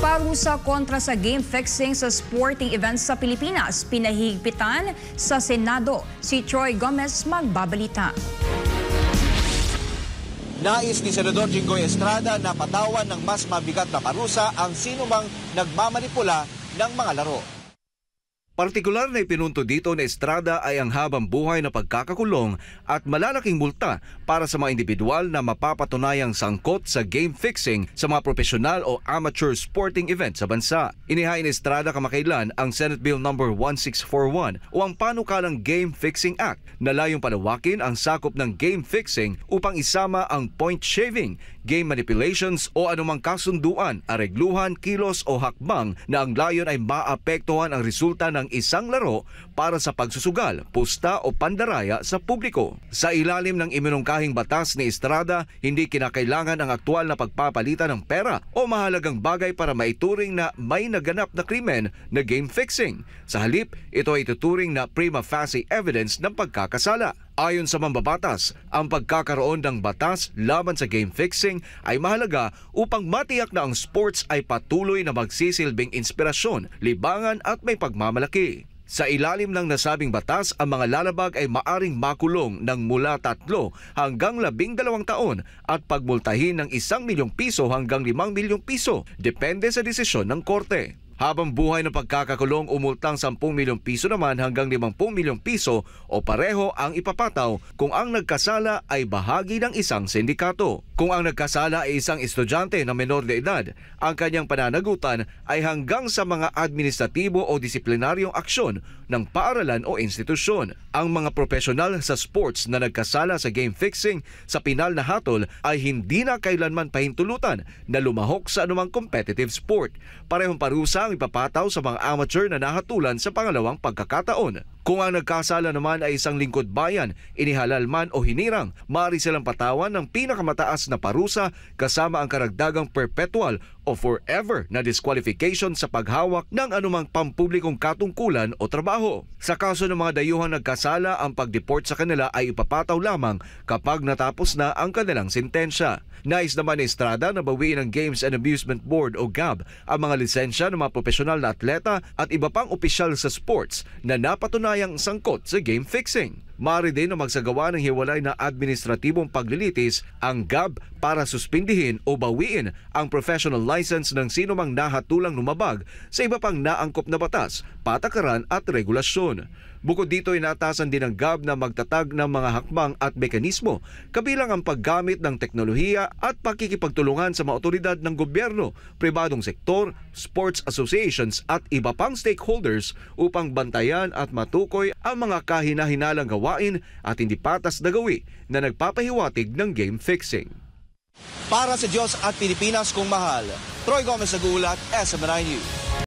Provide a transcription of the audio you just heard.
Parusa kontra sa game fixing sa sporting events sa Pilipinas. Pinahigpitan sa Senado. Si Troy Gomez magbabalita. Nais ni Senador Jinggoy Estrada na patawan ng mas mabigat na parusa ang sinumang nagmamanipula ng mga laro. Partikular na ipinunto dito na Estrada ay ang habang buhay na pagkakakulong at malalaking multa para sa mga individual na mapapatunayang sangkot sa game fixing sa mga profesional o amateur sporting event sa bansa. Inihain ni Estrada kamakailan ang Senate Bill No. 1641 o ang Panukalang Game Fixing Act na layong palawakin ang sakop ng game fixing upang isama ang point shaving, game manipulations o anumang kasunduan, aregluhan, kilos o hakbang na ang layon ay maapektuhan ang resulta ng isang laro para sa pagsusugal, pusta o pandaraya sa publiko. Sa ilalim ng iminungkahing batas ni Estrada, hindi kinakailangan ang aktual na pagpapalitan ng pera o mahalagang bagay para maituring na may naganap na krimen na game fixing. Sa halip, ito ay tuturing na prima facie evidence ng pagkakasala. Ayon sa mambabatas, ang pagkakaroon ng batas laban sa game fixing ay mahalaga upang matiyak na ang sports ay patuloy na magsisilbing inspirasyon, libangan at may pagmamalaki. Sa ilalim ng nasabing batas, ang mga lalabag ay maaring makulong ng mula 3 hanggang 12 taon at pagmultahin ng 1 milyong piso hanggang 5 milyong piso, depende sa desisyon ng korte. Habang buhay na pagkakakulong, umultang 10 milyong piso naman hanggang 50 milyong piso o pareho ang ipapataw kung ang nagkasala ay bahagi ng isang sindikato. Kung ang nagkasala ay isang estudyante na menor de edad, ang kanyang pananagutan ay hanggang sa mga administratibo o disiplinaryong aksyon ng paaralan o institusyon. Ang mga profesional sa sports na nagkasala sa game fixing sa pinal na hatol ay hindi na kailanman pahintulutan na lumahok sa anumang competitive sport. Parehong parusa ang ipapataw sa mga amateur na nahatulan sa pangalawang pagkakataon. Kung ang nagkasala naman ay isang lingkod bayan, inihalal man o hinirang, maaari silang patawan ng pinakamataas na parusa kasama ang karagdagang perpetual o forever na disqualification sa paghawak ng anumang pampublikong katungkulan o trabaho. Sa kaso ng mga dayuhang nagkasala, ang pag-deport sa kanila ay ipapataw lamang kapag natapos na ang kanilang sentensya. Nais naman ni Estrada na bawiin ng Games and Amusement Board o GAB ang mga lisensya ng mga profesional na atleta at iba pang opisyal sa sports na napatunayang sangkot sa game fixing. Maaari din na magsagawa ng hiwalay na administratibong paglilitis ang GAB para suspindihin o bawiin ang professional license ng sinumang nahatulang lumabag sa iba pang naangkop na batas, patakaran at regulasyon. Bukod dito, inatasan din ng GAB na magtatag ng mga hakbang at mekanismo, kabilang ang paggamit ng teknolohiya at pakikipagtulungan sa mga otoridad ng gobyerno, pribadong sektor, sports associations at iba pang stakeholders upang bantayan at matukoy ang mga kahina-hinalang gawain at hindi patas na gawi na nagpapahiwatig ng game fixing. Para sa Diyos at Pilipinas kung mahal, Troy Gomez nag-uulat, SM9 News.